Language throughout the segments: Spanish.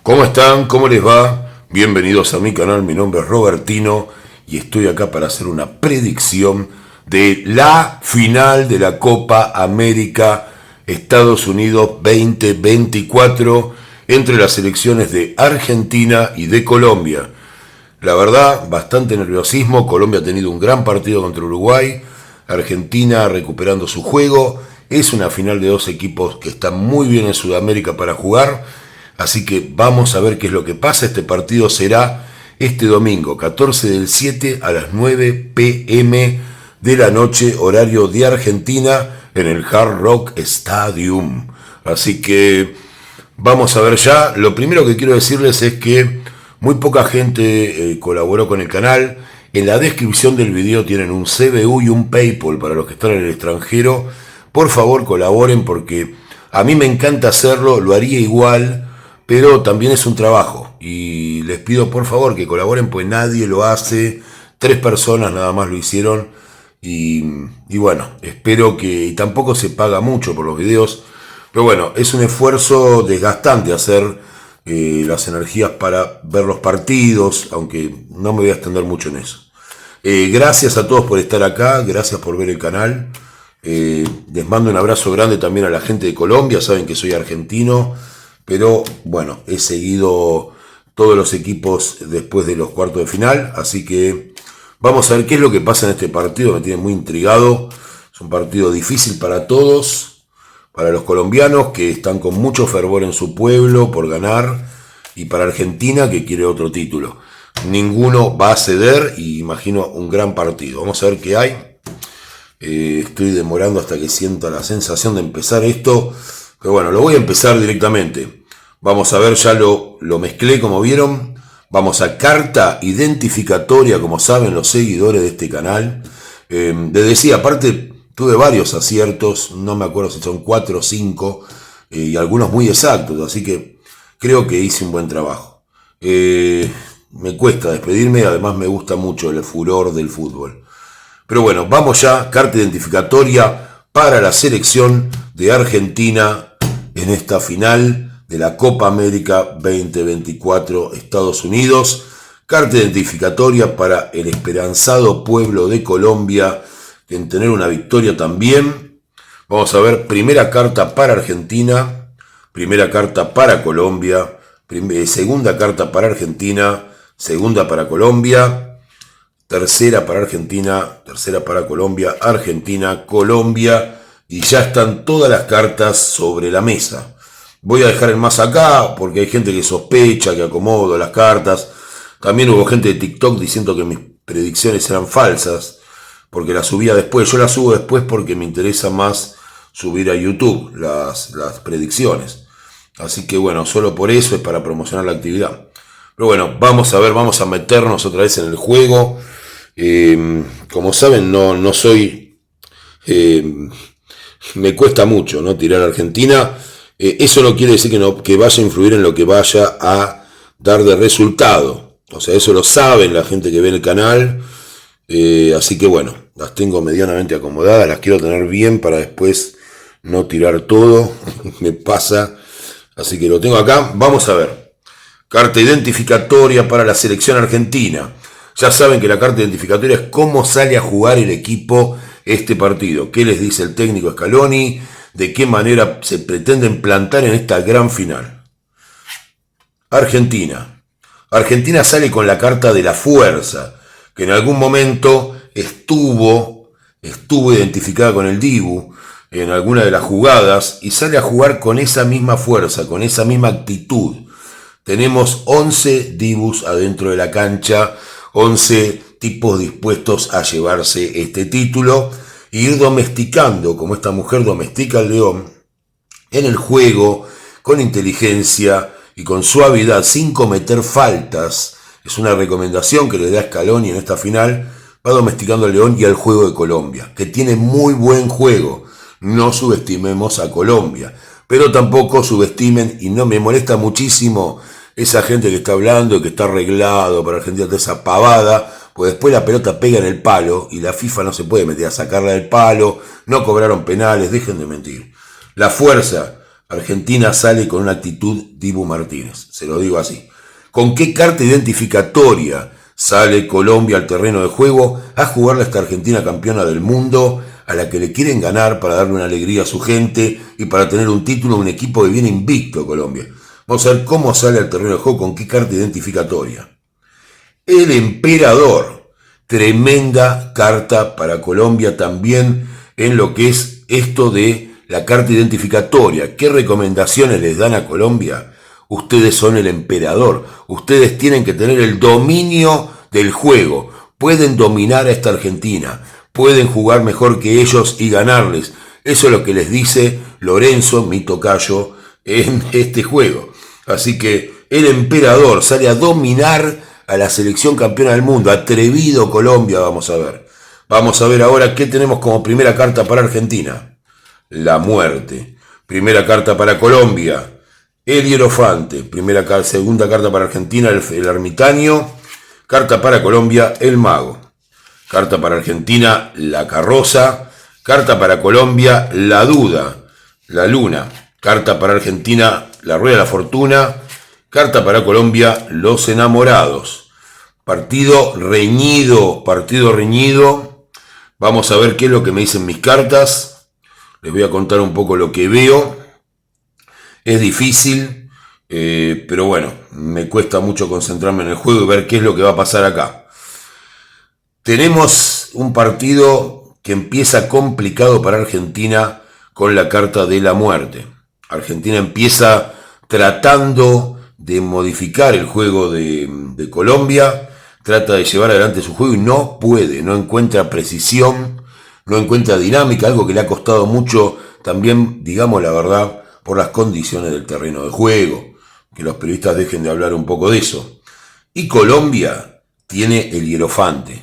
¿Cómo están? ¿Cómo les va? Bienvenidos a mi canal, mi nombre es Robertino y estoy acá para hacer una predicción de la final de la Copa América Estados Unidos 2024 entre las selecciones de Argentina y de Colombia. La verdad, bastante nerviosismo. Colombia ha tenido un gran partido contra Uruguay, Argentina recuperando su juego. Es una final de dos equipos que están muy bien en Sudamérica para jugar. Así que vamos a ver qué es lo que pasa. Este partido será este domingo, 14/7 a las 9 p.m. de la noche, horario de Argentina, en el Hard Rock Stadium. Así que vamos a ver ya. Lo primero que quiero decirles es que muy poca gente colaboró con el canal. En la descripción del video tienen un CBU y un PayPal para los que están en el extranjero. Por favor, colaboren porque a mí me encanta hacerlo, lo haría igual, pero también es un trabajo y les pido por favor que colaboren, pues nadie lo hace, 3 personas nada más lo hicieron y bueno, espero que, y tampoco se paga mucho por los videos, pero bueno, es un esfuerzo desgastante hacer las energías para ver los partidos, aunque no me voy a extender mucho en eso. Gracias a todos por estar acá, gracias por ver el canal, les mando un abrazo grande también a la gente de Colombia, saben que soy argentino, pero bueno, he seguido todos los equipos después de los cuartos de final, así que vamos a ver qué es lo que pasa en este partido, me tiene muy intrigado. Es un partido difícil para todos, para los colombianos que están con mucho fervor en su pueblo por ganar, y para Argentina que quiere otro título. Ninguno va a ceder y imagino un gran partido. Vamos a ver qué hay. Estoy demorando hasta que sienta la sensación de empezar esto, pero bueno, lo voy a empezar directamente. Vamos a ver, ya lo mezclé como vieron. Vamos a carta identificatoria, como saben los seguidores de este canal. Les decía, aparte tuve varios aciertos, no me acuerdo si son 4 o 5, y algunos muy exactos, así que creo que hice un buen trabajo. Me cuesta despedirme, además me gusta mucho el furor del fútbol. Pero bueno, vamos ya, carta identificatoria para la selección de Argentina en esta final de la Copa América 2024 Estados Unidos. Carta identificatoria para el esperanzado pueblo de Colombia en tener una victoria también. Vamos a ver, primera carta para Argentina, primera carta para Colombia, segunda carta para Argentina, segunda para Colombia, tercera para Argentina, tercera para Colombia, Argentina, Colombia, y ya están todas las cartas sobre la mesa. Voy a dejar el más acá porque hay gente que sospecha que acomodo las cartas. También hubo gente de TikTok diciendo que mis predicciones eran falsas porque las subía después. Yo las subo después porque me interesa más subir a YouTube las predicciones. Así que bueno, solo por eso es para promocionar la actividad. Pero bueno, vamos a ver, vamos a meternos otra vez en el juego. Como saben, no soy... me cuesta mucho, ¿no?, tirar a Argentina. Eso no quiere decir que vaya a influir en lo que vaya a dar de resultado. O sea, eso lo saben la gente que ve el canal. Así que bueno, las tengo medianamente acomodadas. Las quiero tener bien para después no tirar todo. Me pasa. Así que lo tengo acá. Vamos a ver. Carta identificatoria para la selección argentina. Ya saben que la carta identificatoria es cómo sale a jugar el equipo este partido. ¿Qué les dice el técnico Scaloni? ¿De qué manera se pretenden plantar en esta gran final? Argentina. Argentina sale con la carta de la fuerza, que en algún momento estuvo identificada con el Dibu en alguna de las jugadas, y sale a jugar con esa misma fuerza, con esa misma actitud. Tenemos 11 Dibus adentro de la cancha, 11 tipos dispuestos a llevarse este título e ir domesticando, como esta mujer domestica al león, en el juego, con inteligencia y con suavidad, sin cometer faltas. Es una recomendación que le da Scaloni en esta final. Va domesticando al león y al juego de Colombia, que tiene muy buen juego. No subestimemos a Colombia, pero tampoco subestimen, y no me molesta muchísimo esa gente que está hablando y que está arreglado para Argentina, de esa pavada, pues después la pelota pega en el palo y la FIFA no se puede meter a sacarla del palo, no cobraron penales, dejen de mentir. La fuerza Argentina sale con una actitud Dibu Martínez, se lo digo así. ¿Con qué carta identificatoria sale Colombia al terreno de juego a jugarle a esta Argentina campeona del mundo, a la que le quieren ganar para darle una alegría a su gente y para tener un título, un equipo que viene invicto Colombia? Vamos a ver cómo sale al terreno de juego, con qué carta identificatoria. El emperador, tremenda carta para Colombia también en lo que es esto de la carta identificatoria. ¿Qué recomendaciones les dan a Colombia? Ustedes son el emperador, ustedes tienen que tener el dominio del juego, pueden dominar a esta Argentina, pueden jugar mejor que ellos y ganarles. Eso es lo que les dice Lorenzo, mi tocayo, en este juego. Así que el emperador sale a dominar a la selección campeona del mundo. Atrevido Colombia, vamos a ver. Vamos a ver ahora qué tenemos como primera carta para Argentina. La muerte. Primera carta para Colombia. El hierofante. Segunda carta para Argentina, el ermitaño. Carta para Colombia, el mago. Carta para Argentina, la carroza. Carta para Colombia, la duda, la luna. Carta para Argentina, la rueda de la fortuna. Carta para Colombia, los enamorados. Partido reñido. Vamos a ver qué es lo que me dicen mis cartas. Les voy a contar un poco lo que veo. Es difícil, pero bueno, me cuesta mucho concentrarme en el juego y ver qué es lo que va a pasar acá. Tenemos un partido que empieza complicado para Argentina con la carta de la muerte. Argentina empieza tratando de modificar el juego de Colombia, trata de llevar adelante su juego y no puede, no encuentra precisión, no encuentra dinámica, algo que le ha costado mucho también, digamos la verdad, por las condiciones del terreno de juego, que los periodistas dejen de hablar un poco de eso. Y Colombia tiene el hierofante,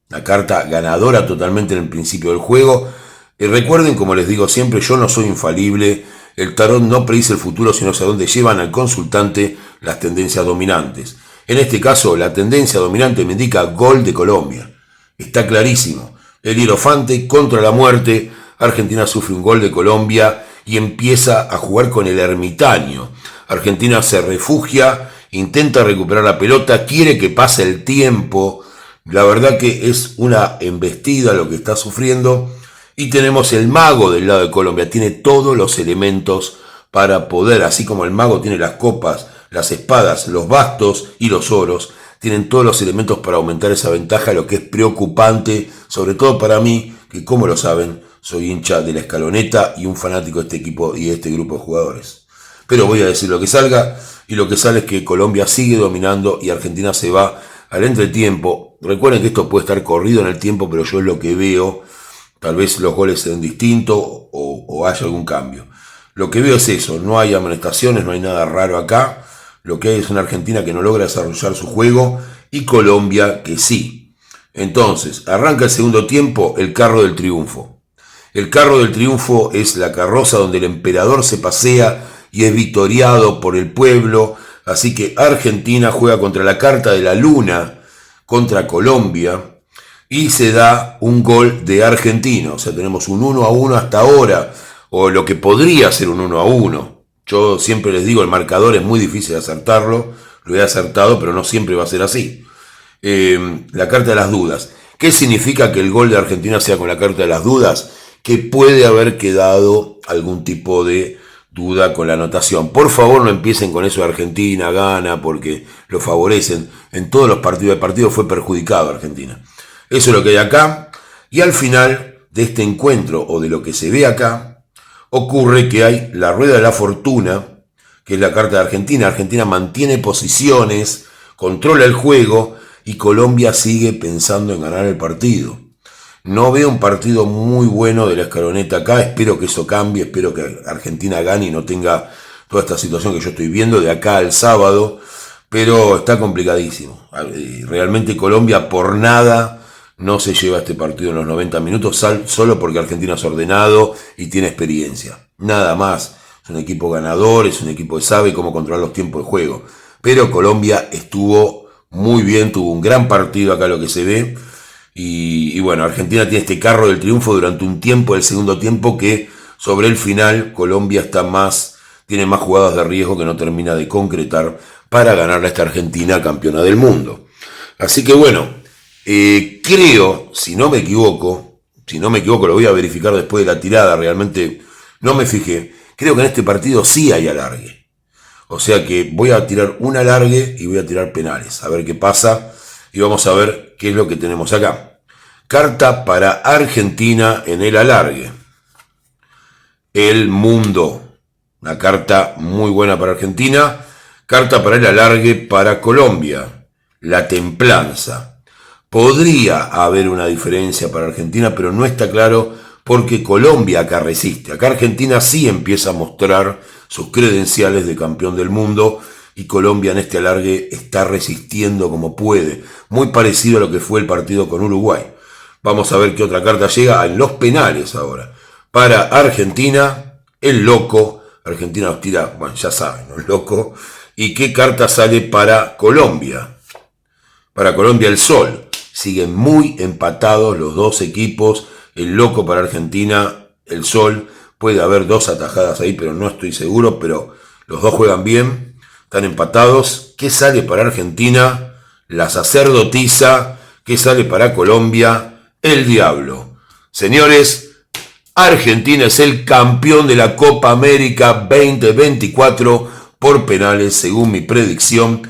la carta ganadora totalmente en el principio del juego. Y recuerden, como les digo siempre, yo no soy infalible, el tarot no predice el futuro, sino hacia dónde llevan al consultante las tendencias dominantes. En este caso, la tendencia dominante me indica gol de Colombia. Está clarísimo. El hierofante contra la muerte, Argentina sufre un gol de Colombia y empieza a jugar con el ermitaño. Argentina se refugia, intenta recuperar la pelota, quiere que pase el tiempo. La verdad que es una embestida lo que está sufriendo. Y tenemos el mago del lado de Colombia, tiene todos los elementos para poder, así como el mago tiene las copas, las espadas, los bastos y los oros, tienen todos los elementos para aumentar esa ventaja, lo que es preocupante, sobre todo para mí, que como lo saben, soy hincha de la Escaloneta y un fanático de este equipo y de este grupo de jugadores. Pero voy a decir lo que salga, y lo que sale es que Colombia sigue dominando y Argentina se va al entretiempo. Recuerden que esto puede estar corrido en el tiempo, pero yo es lo que veo. Tal vez los goles sean distintos o haya algún cambio. Lo que veo es eso, no hay amonestaciones, no hay nada raro acá. Lo que hay es una Argentina que no logra desarrollar su juego y Colombia que sí. Entonces, arranca el segundo tiempo, el carro del triunfo. El carro del triunfo es la carroza donde el emperador se pasea y es victoriado por el pueblo. Así que Argentina juega contra la carta de la luna, contra Colombia, y se da un gol de Argentina. O sea, tenemos un 1-1 hasta ahora, o lo que podría ser un 1-1. Yo siempre les digo, el marcador es muy difícil de acertarlo, lo he acertado, pero no siempre va a ser así. La carta de las dudas. ¿Qué significa que el gol de Argentina sea con la carta de las dudas? Que puede haber quedado algún tipo de duda con la anotación. Por favor, no empiecen con eso de Argentina gana porque lo favorecen. En todos los partidos, el partido fue perjudicado a Argentina. Eso es lo que hay acá. Y al final de este encuentro, o de lo que se ve acá, ocurre que hay la rueda de la fortuna, que es la carta de Argentina. Argentina mantiene posiciones, controla el juego y Colombia sigue pensando en ganar el partido. No veo un partido muy bueno de la Escaloneta acá, espero que eso cambie, espero que Argentina gane y no tenga toda esta situación que yo estoy viendo de acá al sábado, pero está complicadísimo. Realmente Colombia por nada no se lleva este partido en los 90 minutos, solo porque Argentina es ordenado y tiene experiencia. Nada más, es un equipo ganador, es un equipo que sabe cómo controlar los tiempos de juego. Pero Colombia estuvo muy bien, tuvo un gran partido acá lo que se ve. Y bueno, Argentina tiene este carro del triunfo durante un tiempo, el segundo tiempo, que Sobre el final, Colombia tiene más jugadas de riesgo que no termina de concretar para ganarle a esta Argentina campeona del mundo. Así que bueno, creo, si no me equivoco, lo voy a verificar después de la tirada, realmente no me fijé, creo que en este partido sí hay alargue. O sea que voy a tirar un alargue y voy a tirar penales, a ver qué pasa y vamos a ver qué es lo que tenemos acá. Carta para Argentina en el alargue. El mundo, una carta muy buena para Argentina. Carta para el alargue para Colombia, la templanza. Podría haber una diferencia para Argentina, pero no está claro porque Colombia acá resiste. Acá Argentina sí empieza a mostrar sus credenciales de campeón del mundo y Colombia en este alargue está resistiendo como puede. Muy parecido a lo que fue el partido con Uruguay. Vamos a ver qué otra carta llega en los penales ahora. Para Argentina, el loco. Argentina nos tira, bueno, ya saben, el loco. ¿Y qué carta sale para Colombia? Para Colombia, el sol. Siguen muy empatados los dos equipos. El loco para Argentina, el sol. Puede haber dos atajadas ahí, pero no estoy seguro. Pero los dos juegan bien. Están empatados. ¿Qué sale para Argentina? La sacerdotisa. ¿Qué sale para Colombia? El diablo. Señores, Argentina es el campeón de la Copa América 2024 por penales, según mi predicción.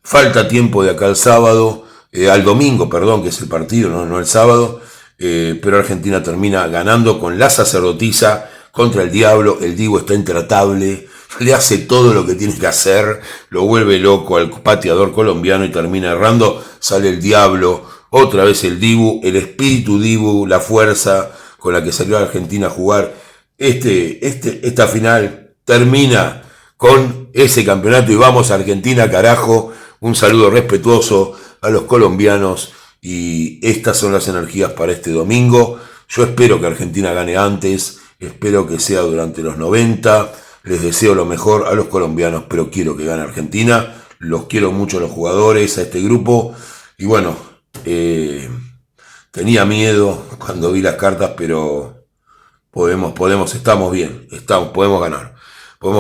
Falta tiempo de acá al sábado, al domingo, perdón, que es el partido, no el sábado. Pero Argentina termina ganando con la sacerdotisa contra el diablo. El Dibu está intratable, le hace todo lo que tiene que hacer, lo vuelve loco al pateador colombiano y termina errando. Sale el diablo, otra vez el Dibu, el espíritu Dibu, la fuerza con la que salió a Argentina a jugar esta final, termina con ese campeonato y vamos a Argentina, carajo. Un saludo respetuoso a los colombianos y estas son las energías para este domingo. Yo espero que Argentina gane antes, espero que sea durante los 90, les deseo lo mejor a los colombianos, pero quiero que gane Argentina, los quiero mucho a los jugadores, a este grupo y bueno, tenía miedo cuando vi las cartas, pero estamos bien, podemos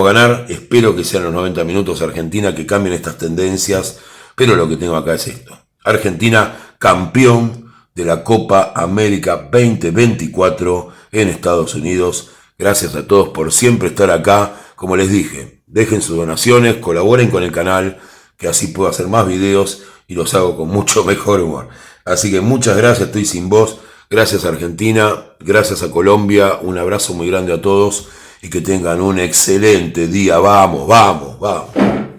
ganar, espero que sean los 90 minutos Argentina, que cambien estas tendencias, pero lo que tengo acá es esto. Argentina, campeón de la Copa América 2024 en Estados Unidos. Gracias a todos por siempre estar acá. Como les dije, dejen sus donaciones, colaboren con el canal, que así puedo hacer más videos y los hago con mucho mejor humor. Así que muchas gracias, estoy sin voz. Gracias Argentina, gracias a Colombia, un abrazo muy grande a todos y que tengan un excelente día. Vamos, vamos, vamos.